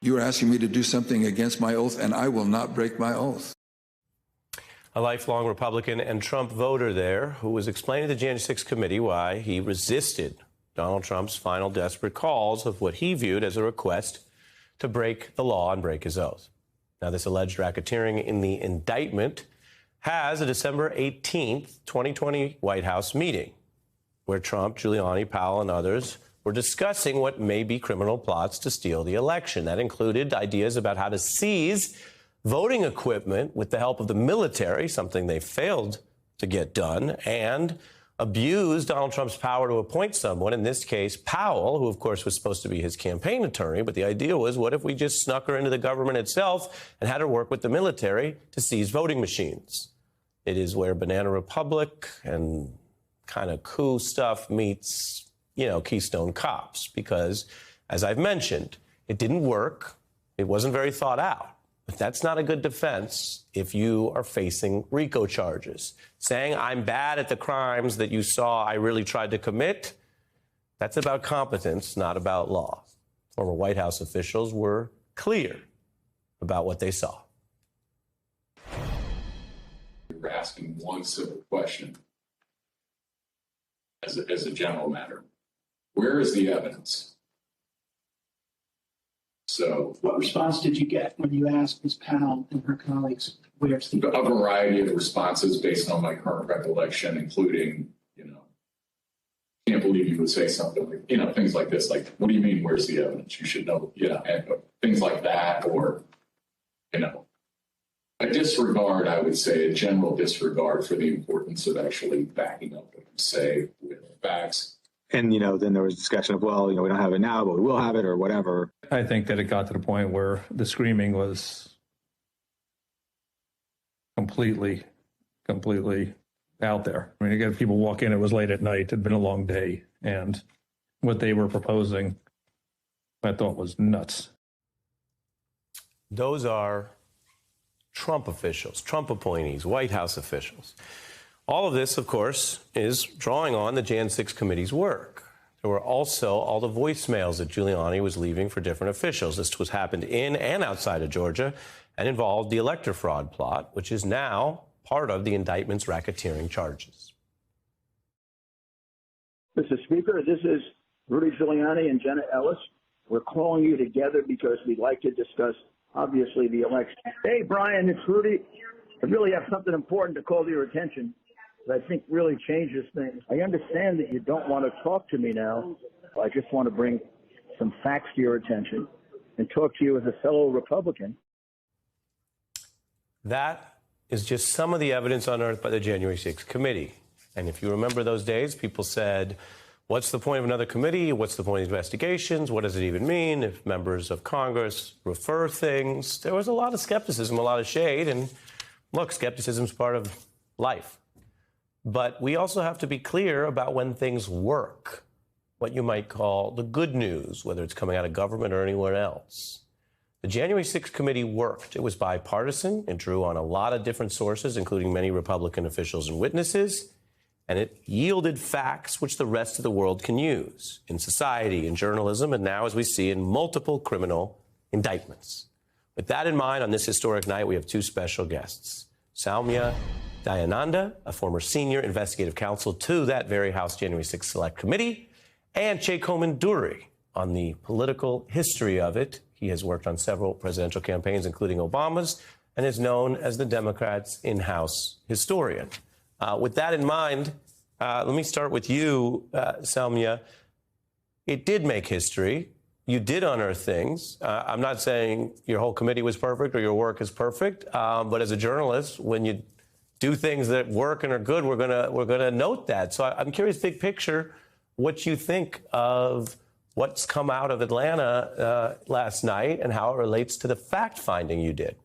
You are asking me to do something against my oath, and I will not break my oath. A lifelong Republican and Trump voter there who was explaining to the January 6th committee why he resisted Donald Trump's final desperate calls of what he viewed as a request to break the law and break his oath. Now, this alleged racketeering in the indictment has a December 18th, 2020 White House meeting where Trump, Giuliani, Powell, and others were discussing what may be criminal plots to steal the election. That included ideas about how to seize voting equipment with the help of the military, something they failed to get done, and abuse Donald Trump's power to appoint someone, in this case, Powell, who, of course, was supposed to be his campaign attorney. But the idea was, what if we just snuck her into the government itself and had her work with the military to seize voting machines? It is where Banana Republic and kind of coup stuff meets, Keystone Cops, because, as I've mentioned, it didn't work. It wasn't very thought out. But that's not a good defense if you are facing RICO charges. Saying I'm bad at the crimes that you saw I really tried to commit, that's about competence, not about law. Former White House officials were clear about what they saw. You're asking one simple question as a general matter. Where is the evidence? So, what response did you get when you asked Ms. Powell and her colleagues, where's the a variety of responses based on my current recollection, including, can't believe you would say something like, things like this, like, what do you mean, where's the evidence? You should know, and things like that, or, a disregard, I would say, a general disregard for the importance of actually backing up what you say with facts. And, then there was discussion of, well, we don't have it now, but we will have it or whatever. I think that it got to the point where the screaming was completely out there. I mean, again, people walk in, it was late at night, it had been a long day. And what they were proposing, I thought was nuts. Those are Trump officials, Trump appointees, White House officials. All of this, of course, is drawing on the Jan 6 committee's work. There were also all the voicemails that Giuliani was leaving for different officials. This was happened in and outside of Georgia and involved the elector fraud plot, which is now part of the indictment's racketeering charges. Mr. Speaker, this is Rudy Giuliani and Jenna Ellis. We're calling you together because we'd like to discuss, obviously, the election. Hey, Brian, it's Rudy. I really have something important to call to your attention that I think really changes things. I understand that you don't want to talk to me now. I just want to bring some facts to your attention and talk to you as a fellow Republican. That is just some of the evidence unearthed by the January 6th committee. And if you remember those days, people said, what's the point of another committee? What's the point of investigations? What does it even mean if members of Congress refer things? There was a lot of skepticism, a lot of shade. And look, skepticism is part of life. But we also have to be clear about when things work, what you might call the good news, whether it's coming out of government or anywhere else. The January 6th committee worked. It was bipartisan. It drew on a lot of different sources, including many Republican officials and witnesses. And it yielded facts which the rest of the world can use in society, in journalism, and now, as we see, in multiple criminal indictments. With that in mind, on this historic night, we have two special guests. Soumya Dayananda, a former senior investigative counsel to that very House January 6th Select Committee, and Chekomin Duri on the political history of it. He has worked on several presidential campaigns, including Obama's, and is known as the Democrats' in-house historian. With that in mind, let me start with you, Soumya. It did make history. You did unearth things. I'm not saying your whole committee was perfect or your work is perfect, but as a journalist, when you do things that work and are good, we're gonna note that. So I'm curious, big picture, what you think of what's come out of Atlanta last night and how it relates to the fact finding you did.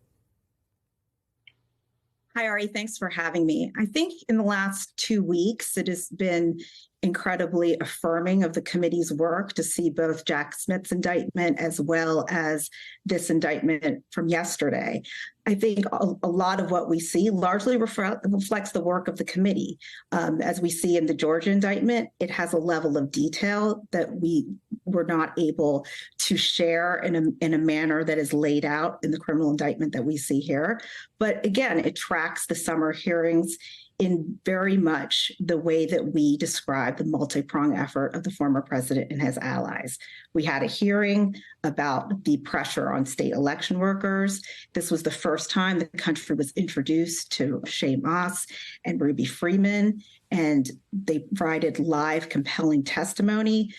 Hi, Ari. Thanks for having me. I think in the last 2 weeks, it has been incredibly affirming of the committee's work to see both Jack Smith's indictment as well as this indictment from yesterday. I think a lot of what we see largely reflects the work of the committee. As we see in the Georgia indictment, it has a level of detail that we were not able to share in a manner that is laid out in the criminal indictment that we see here. But again, it tracks the summer hearings in very much the way that we describe the multi-pronged effort of the former president and his allies. We had a hearing about the pressure on state election workers. This was the first time the country was introduced to Shaye Moss and Ruby Freeman, and they provided live, compelling testimony.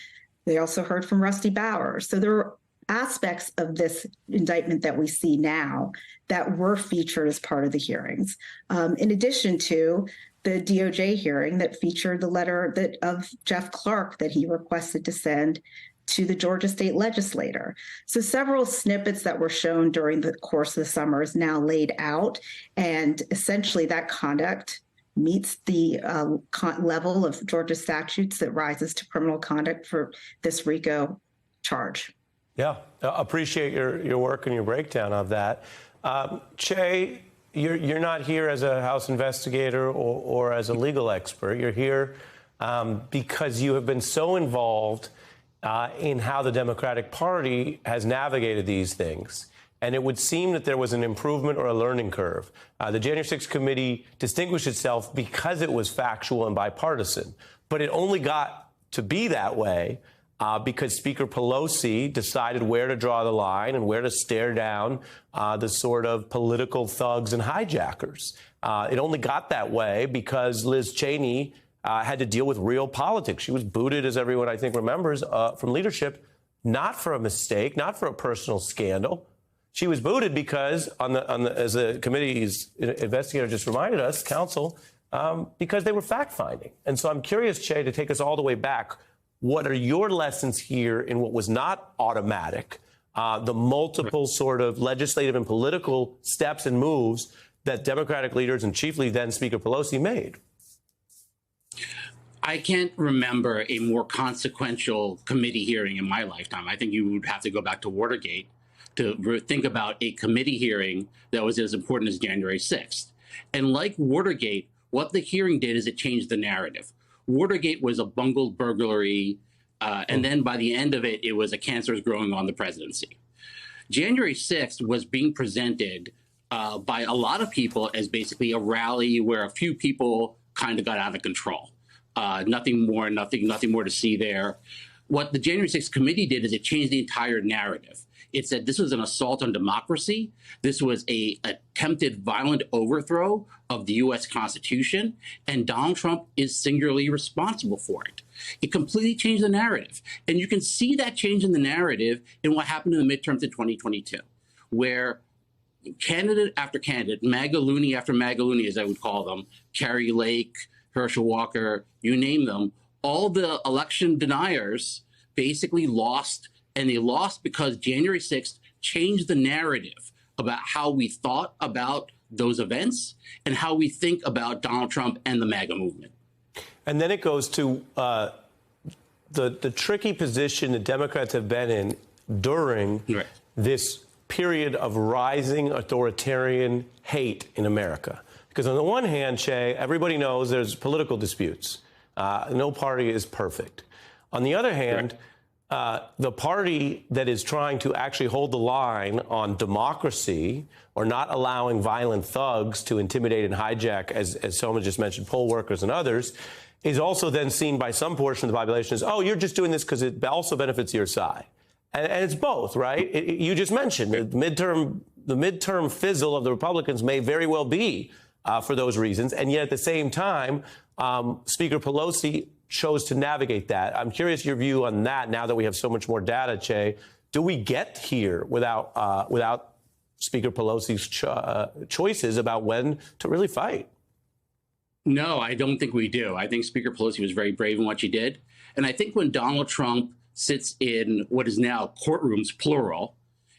They also heard from Rusty Bowers. So there are aspects of this indictment that we see now that were featured as part of the hearings, in addition to the DOJ hearing that featured the letter of Jeff Clark that he requested to send to the Georgia state legislator. So several snippets that were shown during the course of the summer is now laid out, and essentially that conduct meets the level of Georgia statutes that rises to criminal conduct for this RICO charge. Yeah, appreciate your work and your breakdown of that. Che, you're not here as a House investigator or as a legal expert. You're here because you have been so involved in how the Democratic Party has navigated these things. And it would seem that there was an improvement or a learning curve. The January 6th committee distinguished itself because it was factual and bipartisan. But it only got to be that way because Speaker Pelosi decided where to draw the line and where to stare down the sort of political thugs and hijackers. It only got that way because Liz Cheney had to deal with real politics. She was booted, as everyone I think remembers, from leadership, not for a mistake, not for a personal scandal. She was booted because, as the committee's investigator just reminded us, counsel, because they were fact-finding. And so I'm curious, Che, to take us all the way back. What are your lessons here in what was not automatic, the multiple sort of legislative and political steps and moves that Democratic leaders and chiefly then Speaker Pelosi made? I can't remember a more consequential committee hearing in my lifetime. I think you would have to go back to Watergate to think about a committee hearing that was as important as January 6th. And like Watergate, what the hearing did is it changed the narrative. Watergate was a bungled burglary, and then by the end of it, it was a cancer growing on the presidency. January 6th was being presented by a lot of people as basically a rally where a few people kind of got out of control. Nothing more to see there. What the January 6th committee did is it changed the entire narrative. It said this was an assault on democracy. This was a attempted violent overthrow of the U.S. Constitution, and Donald Trump is singularly responsible for it. It completely changed the narrative. And you can see that change in the narrative in what happened in the midterms in 2022, where candidate after candidate, MAGA loony after MAGA loony, as I would call them, Carrie Lake, Herschel Walker, you name them, all the election deniers basically lost. And they lost because January 6th changed the narrative about how we thought about those events and how we think about Donald Trump and the MAGA movement. And then it goes to the tricky position the Democrats have been in during this period of rising authoritarian hate in America. Because on the one hand, Che, everybody knows there's political disputes. No party is perfect. On the other hand, the party that is trying to actually hold the line on democracy or not allowing violent thugs to intimidate and hijack, as someone just mentioned, poll workers and others, is also then seen by some portion of the population as, oh, you're just doing this because it also benefits your side. And it's both, right? You just mentioned the midterm fizzle of the Republicans may very well be for those reasons. And yet at the same time, Speaker Pelosi chose to navigate that. I'm curious your view on that now that we have so much more data, Che. Do we get here without Speaker Pelosi's choices about when to really fight? No, I don't think we do. I think Speaker Pelosi was very brave in what she did. And I think when Donald Trump sits in what is now courtrooms, plural,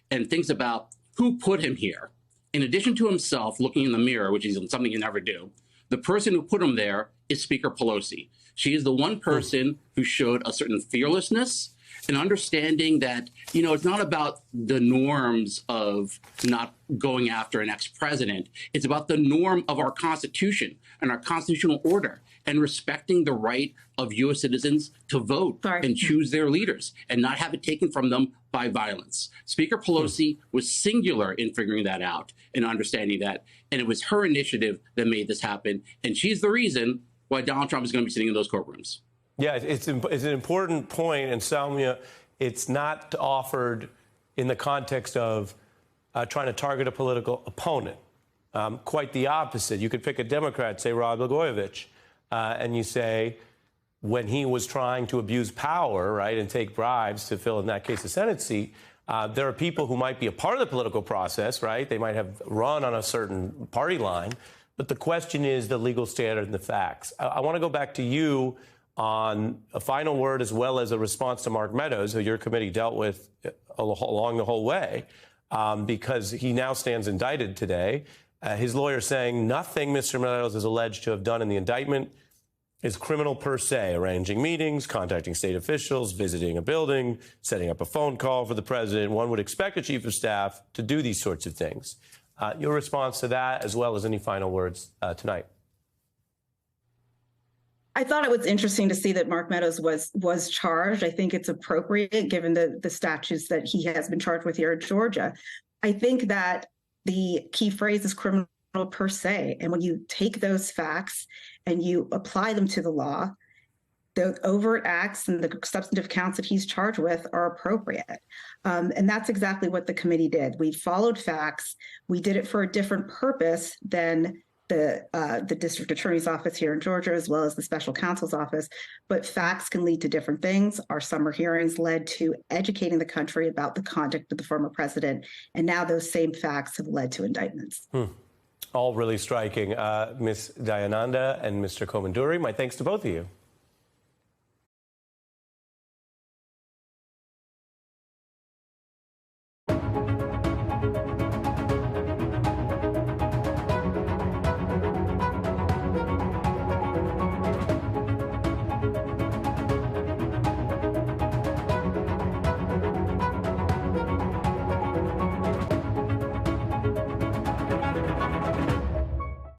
and thinks about who put him here, in addition to himself looking in the mirror, which is something you never do, the person who put him there is Speaker Pelosi. She is the one person who showed a certain fearlessness and understanding that, it's not about the norms of not going after an ex-president. It's about the norm of our Constitution and our constitutional order and respecting the right of U.S. citizens to vote and choose their leaders and not have it taken from them by violence. Speaker Pelosi was singular in figuring that out and understanding that. And it was her initiative that made this happen. And she's the reason why Donald Trump is going to be sitting in those courtrooms. Yeah, it's an important point, and Salmia, it's not offered in the context of trying to target a political opponent. Quite the opposite. You could pick a Democrat, say Rod Blagojevich, and you say, when he was trying to abuse power, right, and take bribes to fill, in that case, a Senate seat, there are people who might be a part of the political process, right? They might have run on a certain party line. But the question is the legal standard and the facts. I want to go back to you on a final word as well as a response to Mark Meadows, who your committee dealt with along the whole way, because he now stands indicted today. His lawyer saying nothing Mr. Meadows is alleged to have done in the indictment is criminal per se, arranging meetings, contacting state officials, visiting a building, setting up a phone call for the president. One would expect a chief of staff to do these sorts of things. Your response to that, as well as any final words tonight. I thought it was interesting to see that Mark Meadows was charged. I think it's appropriate given the statutes that he has been charged with here in Georgia. I think that the key phrase is criminal per se. And when you take those facts and you apply them to the law, the overt acts and the substantive counts that he's charged with are appropriate. And that's exactly what the committee did. We followed facts. We did it for a different purpose than the district attorney's office here in Georgia, as well as the special counsel's office. But facts can lead to different things. Our summer hearings led to educating the country about the conduct of the former president. And now those same facts have led to indictments. All really striking. Ms. Dayananda and Mr. Komanduri, my thanks to both of you.